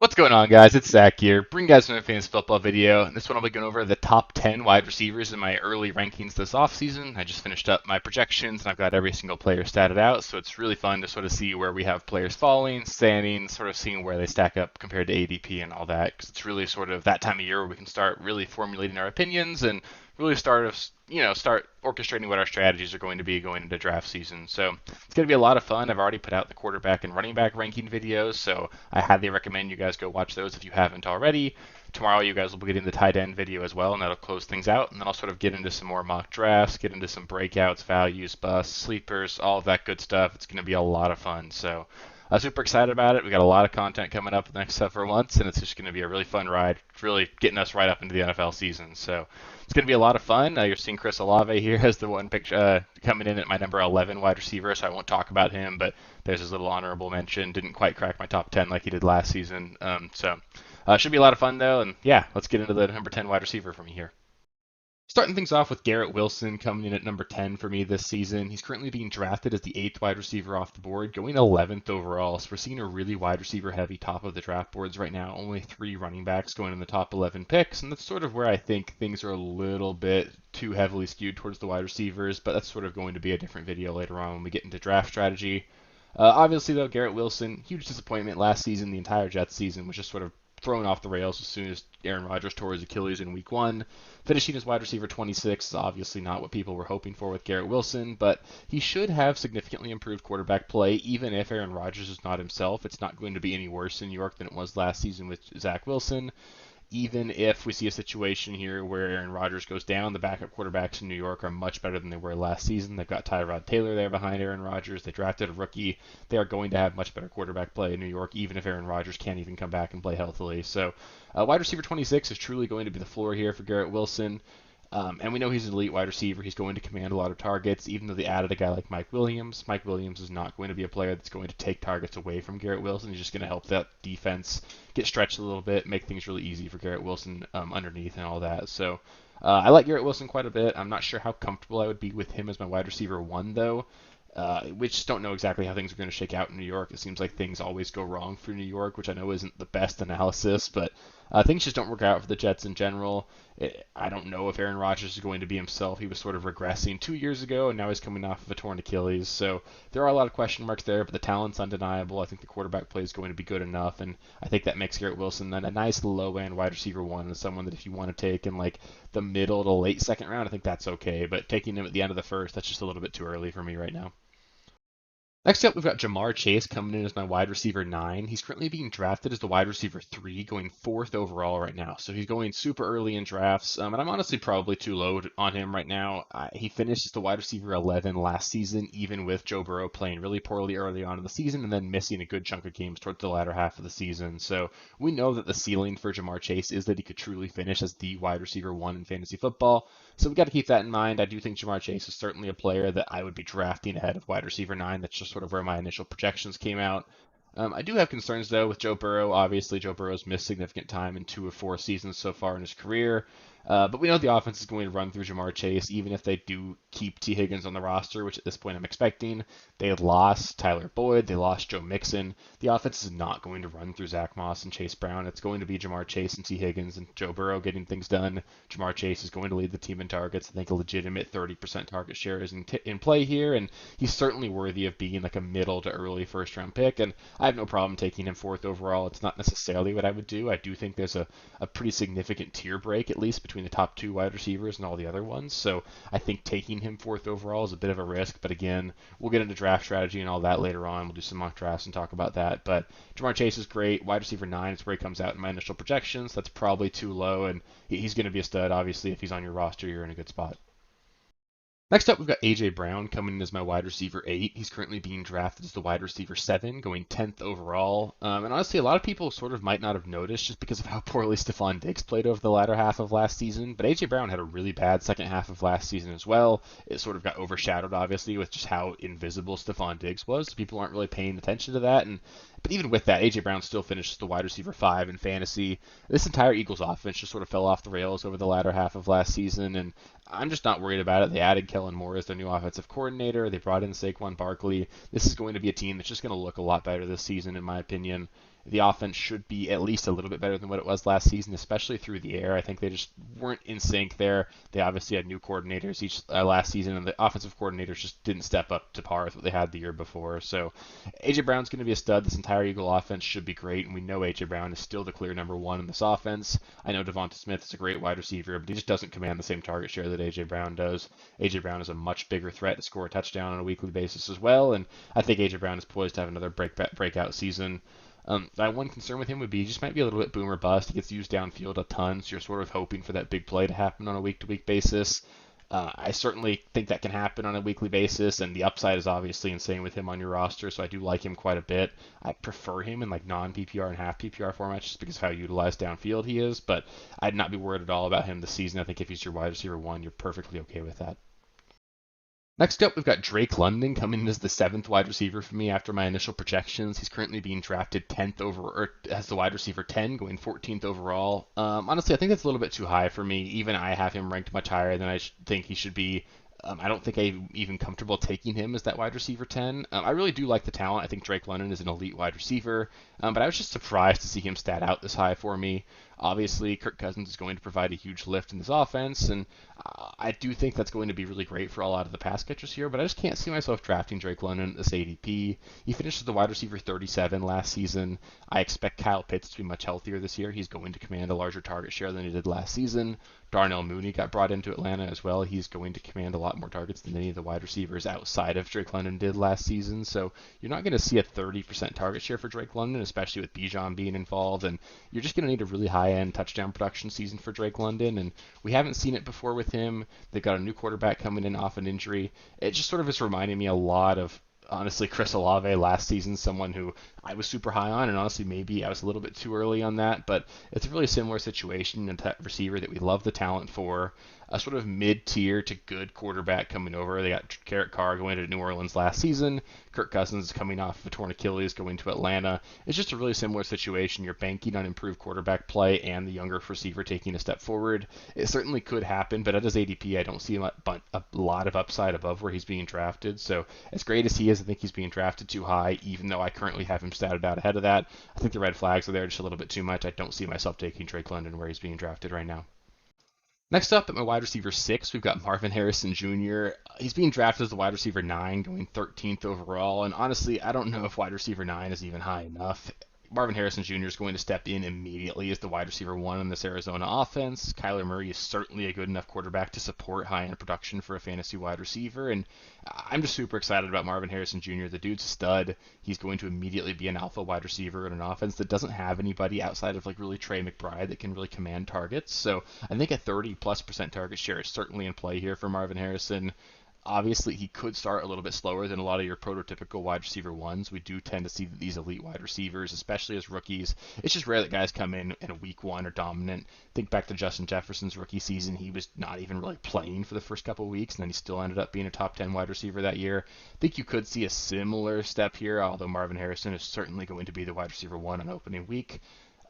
What's going on, guys? It's Zach here. Bring you guys another fantasy football video. This one I'll be going over the top 10 wide receivers in my early rankings this offseason. I just finished up my projections and I've got every single player statted out, so it's really fun to sort of see where we have players falling, standing, sort of seeing where they stack up compared to ADP and all that, because it's really sort of that time of year where we can start really formulating our opinions and really start orchestrating what our strategies are going to be going into draft season. So it's going to be a lot of fun. I've already put out the quarterback and running back ranking videos, so I highly recommend you guys go watch those if you haven't already. Tomorrow you guys will be getting the tight end video as well, and that'll close things out. And then I'll sort of get into some more mock drafts, get into some breakouts, values, busts, sleepers, all of that good stuff. It's going to be a lot of fun. So I'm super excited about it. We got a lot of content coming up the next several months, and it's just going to be a really fun ride, really getting us right up into the NFL season. So it's going to be a lot of fun. You're seeing Chris Olave here as the one picture coming in at my number 11 wide receiver, so I won't talk about him, but there's his little honorable mention. Didn't quite crack my top 10 like he did last season. Should be a lot of fun, though, and yeah, let's get into the number 10 wide receiver for me here. Starting things off with Garrett Wilson coming in at number 10 for me this season. He's currently being drafted as the 8th wide receiver off the board, going 11th overall. So we're seeing a really wide receiver heavy top of the draft boards right now. Only 3 running backs going in the top 11 picks, and that's sort of where I think things are a little bit too heavily skewed towards the wide receivers, but that's sort of going to be a different video later on when we get into draft strategy. Obviously, though, Garrett Wilson, huge disappointment last season. The entire Jets season was just sort of thrown off the rails as soon as Aaron Rodgers tore his Achilles in week 1. Finishing as wide receiver 26 is obviously not what people were hoping for with Garrett Wilson, but he should have significantly improved quarterback play, even if Aaron Rodgers is not himself. It's not going to be any worse in New York than it was last season with Zach Wilson. Even if we see a situation here where Aaron Rodgers goes down, the backup quarterbacks in New York are much better than they were last season. They've got Tyrod Taylor there behind Aaron Rodgers. They drafted a rookie. They are going to have much better quarterback play in New York, even if Aaron Rodgers can't even come back and play healthily. So, wide receiver 26 is truly going to be the floor here for Garrett Wilson. And we know he's an elite wide receiver. He's going to command a lot of targets, even though they added a guy like Mike Williams. Mike Williams is not going to be a player that's going to take targets away from Garrett Wilson. He's just going to help that defense get stretched a little bit, make things really easy for Garrett Wilson underneath and all that. So I like Garrett Wilson quite a bit. I'm not sure how comfortable I would be with him as my wide receiver 1, though. We just don't know exactly how things are going to shake out in New York. It seems like things always go wrong for New York, which I know isn't the best analysis, but things just don't work out for the Jets in general. I don't know if Aaron Rodgers is going to be himself. He was sort of regressing 2 years ago, and now he's coming off of a torn Achilles. So there are a lot of question marks there, but the talent's undeniable. I think the quarterback play is going to be good enough, and I think that makes Garrett Wilson then a nice low-end wide receiver 1 and someone that if you want to take in like the middle to late second round, I think that's okay. But taking him at the end of the first, that's just a little bit too early for me right now. Next up, we've got Jamar Chase coming in as my wide receiver 9. He's currently being drafted as the wide receiver 3, going 4th overall right now. So he's going super early in drafts, and I'm honestly probably too low on him right now. He finished as the wide receiver 11 last season, even with Joe Burrow playing really poorly early on in the season and then missing a good chunk of games towards the latter half of the season. So we know that the ceiling for Jamar Chase is that he could truly finish as the wide receiver 1 in fantasy football. So we've got to keep that in mind. I do think Jamar Chase is certainly a player that I would be drafting ahead of wide receiver 9. That's just sort of where my initial projections came out. I do have concerns, though, with Joe Burrow. Obviously, Joe Burrow's missed significant time in 2 of 4 seasons so far in his career. But we know the offense is going to run through Jamar Chase, even if they do keep T. Higgins on the roster, which at this point I'm expecting. They had lost Tyler Boyd. They lost Joe Mixon. The offense is not going to run through Zach Moss and Chase Brown. It's going to be Jamar Chase and T. Higgins and Joe Burrow getting things done. Jamar Chase is going to lead the team in targets. I think a legitimate 30% target share is in play here, and he's certainly worthy of being like a middle to early first-round pick, and I have no problem taking him 4th overall. It's not necessarily what I would do. I do think there's a pretty significant tier break, at least, between the top 2 wide receivers and all the other ones. So I think taking him 4th overall is a bit of a risk. But again, we'll get into draft strategy and all that later on. We'll do some mock drafts and talk about that. But Jamar Chase is great. Wide receiver 9 is where he comes out in my initial projections. That's probably too low, and he's going to be a stud. Obviously, if he's on your roster, you're in a good spot. Next up, we've got A.J. Brown coming in as my wide receiver 8. He's currently being drafted as the wide receiver 7, going 10th overall. And honestly, a lot of people sort of might not have noticed just because of how poorly Stephon Diggs played over the latter half of last season. But A.J. Brown had a really bad second half of last season as well. It sort of got overshadowed, obviously, with just how invisible Stephon Diggs was. People aren't really paying attention to that. But even with that, A.J. Brown still finished the wide receiver 5 in fantasy. This entire Eagles offense just sort of fell off the rails over the latter half of last season, and I'm just not worried about it. They added Kellen Moore as their new offensive coordinator. They brought in Saquon Barkley. This is going to be a team that's just going to look a lot better this season, in my opinion. the offense should be at least a little bit better than what it was last season, especially through the air. I think they just weren't in sync there. They obviously had new coordinators each last season, and the offensive coordinators just didn't step up to par with what they had the year before. So AJ Brown's going to be a stud. This entire Eagle offense should be great, and we know AJ Brown is still the clear number one in this offense. I know Devonta Smith is a great wide receiver, but he just doesn't command the same target share that AJ Brown does. AJ Brown is a much bigger threat to score a touchdown on a weekly basis as well, and I think AJ Brown is poised to have another breakout season. My one concern with him would be he just might be a little bit boom or bust. He gets used downfield a ton, so you're sort of hoping for that big play to happen on a week-to-week basis. I certainly think that can happen on a weekly basis, and the upside is obviously insane with him on your roster, so I do like him quite a bit. I prefer him in like non-PPR and half PPR formats just because of how utilized downfield he is, but I'd not be worried at all about him this season. I think if he's your wide receiver one, you're perfectly okay with that. Next up, we've got Drake London coming in as the seventh wide receiver for me after my initial projections. He's currently being drafted 10th over, or as the wide receiver 10, going 14th overall. Honestly, I think that's a little bit too high for me. Even I have him ranked much higher than I think he should be. I don't think I'm even comfortable taking him as that wide receiver 10. I really do like the talent. I think Drake London is an elite wide receiver, but I was just surprised to see him stat out this high for me. Obviously, Kirk Cousins is going to provide a huge lift in this offense, and I do think that's going to be really great for a lot of the pass catchers here, but I just can't see myself drafting Drake London at this ADP. He finished as the wide receiver 37 last season. I expect Kyle Pitts to be much healthier this year. He's going to command a larger target share than he did last season. Darnell Mooney got brought into Atlanta as well. He's going to command a lot more targets than any of the wide receivers outside of Drake London did last season. So you're not going to see a 30% target share for Drake London, especially with Bijan being involved. And you're just going to need a really high-end touchdown production season for Drake London. And we haven't seen it before with him. They've got a new quarterback coming in off an injury. It just sort of is reminding me a lot of honestly Chris Olave last season, someone who I was super high on, and honestly maybe I was a little bit too early on that, but it's a really similar situation in that receiver that we love the talent for. A sort of mid-tier to good quarterback coming over. They got Garrett Carr going to New Orleans last season. Kirk Cousins coming off of a torn Achilles going to Atlanta. It's just a really similar situation. You're banking on improved quarterback play and the younger receiver taking a step forward. It certainly could happen, but at his ADP, I don't see a lot of upside above where he's being drafted. So as great as he is, I think he's being drafted too high, even though I currently have him statted out ahead of that. I think the red flags are there just a little bit too much. I don't see myself taking Drake London where he's being drafted right now. Next up at my wide receiver 6, we've got Marvin Harrison Jr. He's being drafted as the wide receiver 9, going 13th overall. And honestly, I don't know if wide receiver 9 is even high enough. Marvin Harrison Jr. is going to step in immediately as the wide receiver 1 in this Arizona offense. Kyler Murray is certainly a good enough quarterback to support high-end production for a fantasy wide receiver, and I'm just super excited about Marvin Harrison Jr. The dude's a stud. He's going to immediately be an alpha wide receiver in an offense that doesn't have anybody outside of like really Trey McBride that can really command targets. So I think a 30+% target share is certainly in play here for Marvin Harrison. Obviously, he could start a little bit slower than a lot of your prototypical wide receiver ones. We do tend to see these elite wide receivers, especially as rookies. It's just rare that guys come in a week one are dominant. Think back to Justin Jefferson's rookie season. He was not even really playing for the first couple of weeks, and then he still ended up being a top 10 wide receiver that year. I think you could see a similar step here, although Marvin Harrison is certainly going to be the wide receiver 1 on opening week.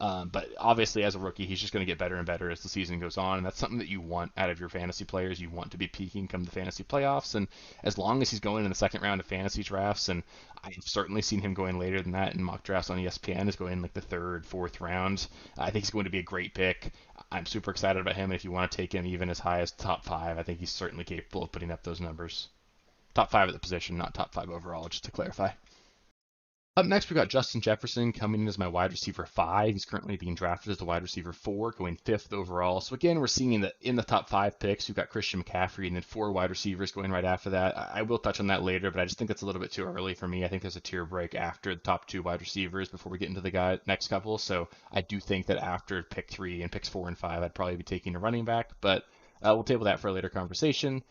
But obviously, as a rookie, he's just going to get better and better as the season goes on, and that's something that you want out of your fantasy players. You want to be peaking come the fantasy playoffs, and as long as he's going in the second round of fantasy drafts, and I've certainly seen him going later than that in mock drafts on ESPN, is going like the third, fourth round. I think he's going to be a great pick. I'm super excited about him, and if you want to take him even as high as top 5, I think he's certainly capable of putting up those numbers. Top 5 at the position, not top 5 overall, just to clarify. Up next, we've got Justin Jefferson coming in as my wide receiver 5. He's currently being drafted as the wide receiver 4, going 5th overall. So again, we're seeing that in the top 5 picks, we've got Christian McCaffrey and then 4 wide receivers going right after that. I will touch on that later, but I just think that's a little bit too early for me. I think there's a tier break after the top 2 wide receivers before we get into the next couple. So I do think that after pick 3 and picks 4 and 5, I'd probably be taking a running back, but we'll table that for a later conversation.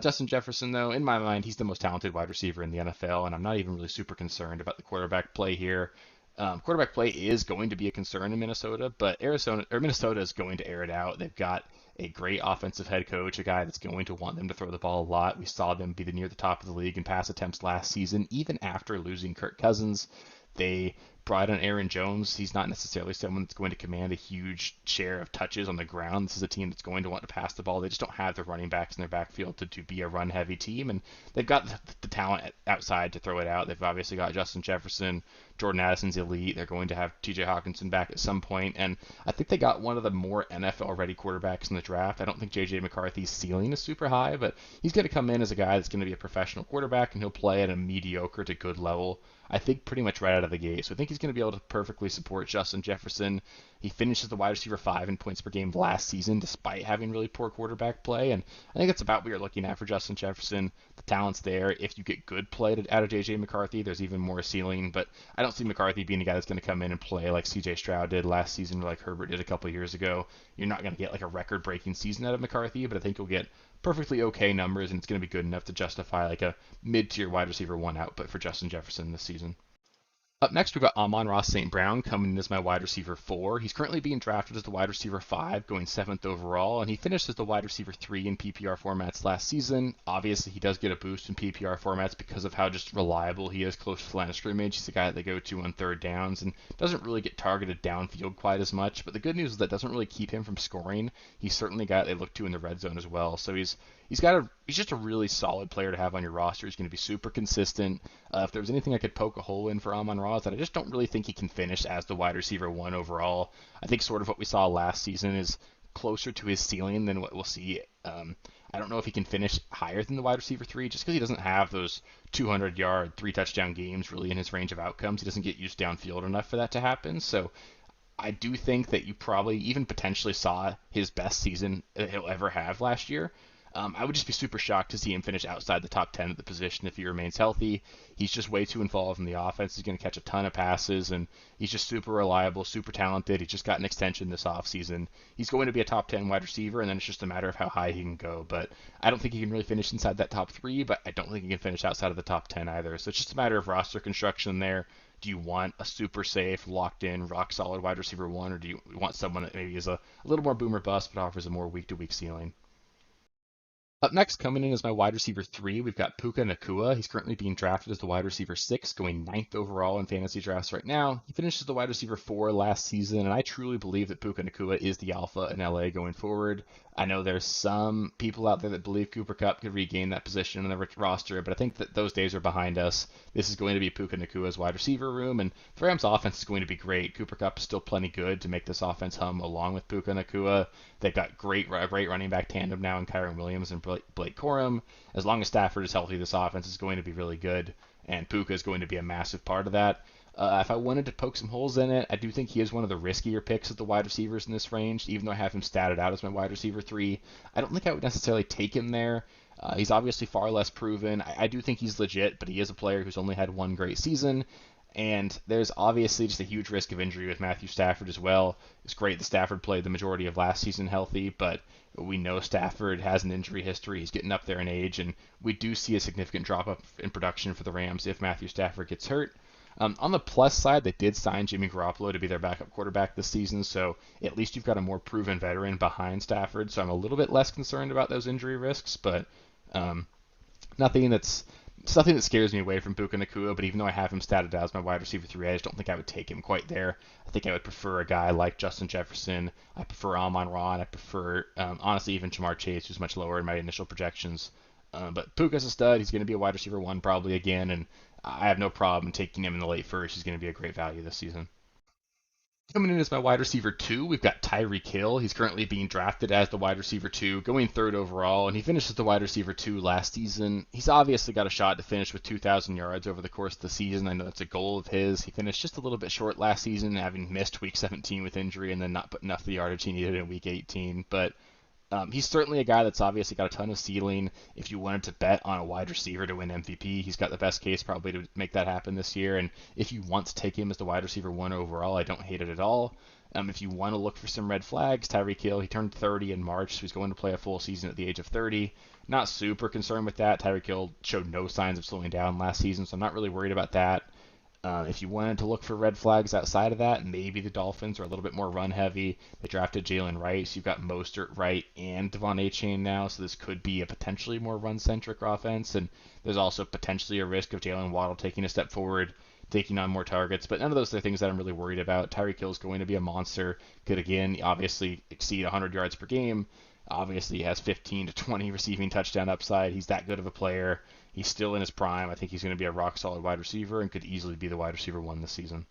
Justin Jefferson, though, in my mind, he's the most talented wide receiver in the NFL, and I'm not even really super concerned about the quarterback play here. Quarterback play is going to be a concern in Minnesota, but Minnesota is going to air it out. They've got a great offensive head coach, a guy that's going to want them to throw the ball a lot. We saw them be near the top of the league in pass attempts last season, even after losing Kirk Cousins. They brought in Aaron Jones. He's not necessarily someone that's going to command a huge share of touches on the ground. This is a team that's going to want to pass the ball. They just don't have the running backs in their backfield to be a run-heavy team, and they've got the talent outside to throw it out. They've obviously got Justin Jefferson. Jordan Addison's elite. They're going to have TJ Hawkinson back at some point, and I think they got one of the more NFL-ready quarterbacks in the draft. I don't think J.J. McCarthy's ceiling is super high, but he's going to come in as a guy that's going to be a professional quarterback, and he'll play at a mediocre to good level, I think, pretty much right out of the gate. So I think he's going to be able to perfectly support Justin Jefferson. He finishes the wide receiver 5 in points per game last season, despite having really poor quarterback play, and I think that's about what you're looking at for Justin Jefferson. The talent's there. If you get good play out of J.J. McCarthy, there's even more ceiling, but I don't see McCarthy being a guy that's going to come in and play like C.J. Stroud did last season or like Herbert did a couple of years ago. You're not going to get like a record-breaking season out of McCarthy, but I think you'll get perfectly okay numbers, and it's going to be good enough to justify like a mid-tier wide receiver 1 output for Justin Jefferson this season. Up next, we've got Amon-Ra St. Brown coming in as my wide receiver 4. He's currently being drafted as the wide receiver 5, going 7th overall, and he finished as the wide receiver 3 in PPR formats last season. Obviously, he does get a boost in PPR formats because of how just reliable he is close to the line of scrimmage. He's the guy that they go to on third downs and doesn't really get targeted downfield quite as much, but the good news is that doesn't really keep him from scoring. He's certainly a guy they look to in the red zone as well, so he's just a really solid player to have on your roster. He's going to be super consistent. If there was anything I could poke a hole in for Amon-Ra, is that I just don't really think he can finish as the wide receiver 1 overall. I think sort of what we saw last season is closer to his ceiling than what we'll see. I don't know if he can finish higher than the wide receiver 3 just because he doesn't have those 200-yard, 3-touchdown games really in his range of outcomes. He doesn't get used downfield enough for that to happen. So I do think that you probably even potentially saw his best season that he'll ever have last year. I would just be super shocked to see him finish outside the top 10 at the position if he remains healthy. He's just way too involved in the offense. He's going to catch a ton of passes, and he's just super reliable, super talented. He just got an extension this offseason. He's going to be a top 10 wide receiver, and then it's just a matter of how high he can go. But I don't think he can really finish inside that top 3, but I don't think he can finish outside of the top 10 either. So it's just a matter of roster construction there. Do you want a super safe, locked in, rock solid wide receiver 1, or do you want someone that maybe is a little more boomer bust but offers a more week-to-week ceiling? Up next, coming in as my wide receiver 3, we've got Puka Ngata. He's currently being drafted as the wide receiver 6, going 9th overall in fantasy drafts right now. He finished as the wide receiver 4 last season, and I truly believe that Puka Ngata is the alpha in LA going forward. I know there's some people out there that believe Cooper Kupp could regain that position in the roster, but I think that those days are behind us. This is going to be Puka Ngata's wide receiver room, and the Rams' offense is going to be great. Cooper Kupp is still plenty good to make this offense hum along with Puka Ngata. They've got great running back tandem now in Kyren Williams and Blake Corum. As long as Stafford is healthy, this offense is going to be really good, and Puka is going to be a massive part of that. If I wanted to poke some holes in it, I do think he is one of the riskier picks of the wide receivers in this range, even though I have him statted out as my wide receiver 3. I don't think I would necessarily take him there. He's obviously far less proven. I do think he's legit, but he is a player who's only had one great season. And there's obviously just a huge risk of injury with Matthew Stafford as well. It's great that Stafford played the majority of last season healthy, but we know Stafford has an injury history. He's getting up there in age, and we do see a significant drop up in production for the Rams if Matthew Stafford gets hurt. On the plus side, they did sign Jimmy Garoppolo to be their backup quarterback this season, so at least you've got a more proven veteran behind Stafford, so I'm a little bit less concerned about those injury risks, but nothing that's nothing that scares me away from Puka Ngata, but even though I have him statted out as my wide receiver 3, I just don't think I would take him quite there. I think I would prefer a guy like Justin Jefferson. I prefer Amon-Ra, and I prefer, honestly, even Jamar Chase, who's much lower in my initial projections. But Puka's a stud. He's going to be a wide receiver 1 probably again, and I have no problem taking him in the late first. He's going to be a great value this season. Coming in as my wide receiver 2, we've got Tyreek Hill. He's currently being drafted as the wide receiver 2, going 3rd overall, and he finished as the wide receiver 2 last season. He's obviously got a shot to finish with 2,000 yards over the course of the season. I know that's a goal of his. He finished just a little bit short last season, having missed week 17 with injury and then not putting enough the yardage he needed in week 18. But he's certainly a guy that's obviously got a ton of ceiling. If you wanted to bet on a wide receiver to win MVP, he's got the best case probably to make that happen this year. And if you want to take him as the wide receiver 1 overall, I don't hate it at all. If you want to look for some red flags, Tyreek Hill, he turned 30 in March, so he's going to play a full season at the age of 30. Not super concerned with that. Tyreek Hill showed no signs of slowing down last season, so I'm not really worried about that. If you wanted to look for red flags outside of that, maybe the Dolphins are a little bit more run heavy. They drafted Jalen Wright, so you've got Mostert, Wright, and Devon Achane now, so this could be a potentially more run-centric offense. And there's also potentially a risk of Jalen Waddle taking a step forward. taking on more targets, but none of those are things that I'm really worried about. Tyreek Hill is going to be a monster. Could, again, obviously exceed 100 yards per game. Obviously, he has 15 to 20 receiving touchdown upside. He's that good of a player. He's still in his prime. I think he's going to be a rock-solid wide receiver and could easily be the wide receiver 1 this season.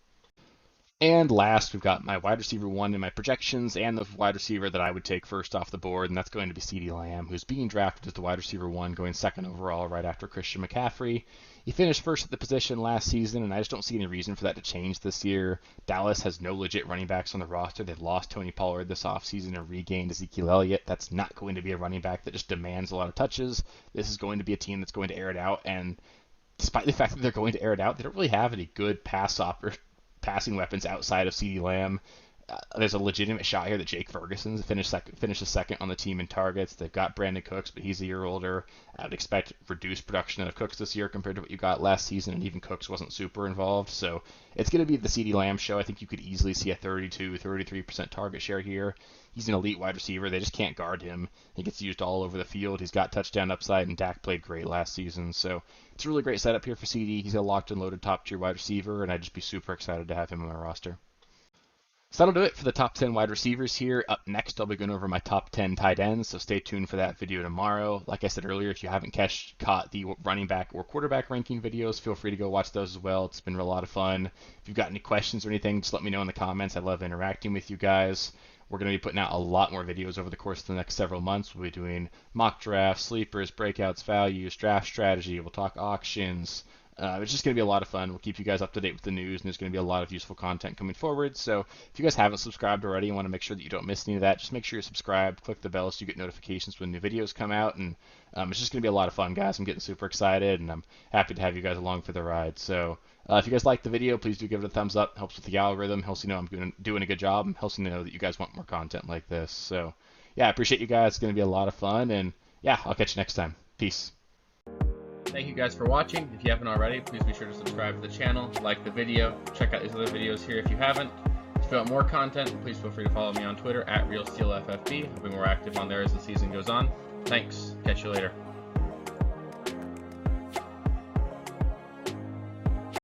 And last, we've got my wide receiver 1 in my projections and the wide receiver that I would take first off the board, and that's going to be CeeDee Lamb, who's being drafted as the wide receiver 1, going second overall right after Christian McCaffrey. He finished first at the position last season, and I just don't see any reason for that to change this year. Dallas has no legit running backs on the roster. They've lost Tony Pollard this offseason and regained Ezekiel Elliott. That's not going to be a running back that just demands a lot of touches. This is going to be a team that's going to air it out, and despite the fact that they're going to air it out, they don't really have any good passing weapons outside of CeeDee Lamb. There's a legitimate shot here that Jake Ferguson finishes second on the team in targets. They've got Brandon Cooks, but he's a year older. I would expect reduced production out of Cooks this year compared to what you got last season, and even Cooks wasn't super involved. So it's going to be the CeeDee Lamb show. I think you could easily see a 33% target share here. He's an elite wide receiver. They just can't guard him. He gets used all over the field. He's got touchdown upside, and Dak played great last season. So it's a really great setup here for CD. He's a locked and loaded top-tier wide receiver, and I'd just be super excited to have him on my roster. So that'll do it for the top 10 wide receivers here. Up next, I'll be going over my top 10 tight ends, so stay tuned for that video tomorrow. Like I said earlier, if you haven't caught the running back or quarterback ranking videos, feel free to go watch those as well. It's been a lot of fun. If you've got any questions or anything, just let me know in the comments. I love interacting with you guys. We're going to be putting out a lot more videos over the course of the next several months. We'll be doing mock drafts, sleepers, breakouts, values, draft strategy. We'll talk auctions. It's just going to be a lot of fun. We'll keep you guys up to date with the news, and there's going to be a lot of useful content coming forward. So if you guys haven't subscribed already and want to make sure that you don't miss any of that, just make sure you're subscribed, click the bell so you get notifications when new videos come out. And it's just going to be a lot of fun, guys. I'm getting super excited, and I'm happy to have you guys along for the ride. So if you guys like the video, please do give it a thumbs up. It helps with the algorithm, helps you know I'm doing a good job, and helps you know that you guys want more content like this. So yeah, I appreciate you guys. It's going to be a lot of fun, and yeah, I'll catch you next time. Peace. Thank you guys for watching. If you haven't already, please be sure to subscribe to the channel, like the video, check out these other videos here if you haven't. If you want more content, please feel free to follow me on Twitter at RealSteelFFB. I'll be more active on there as the season goes on. Thanks. Catch you later.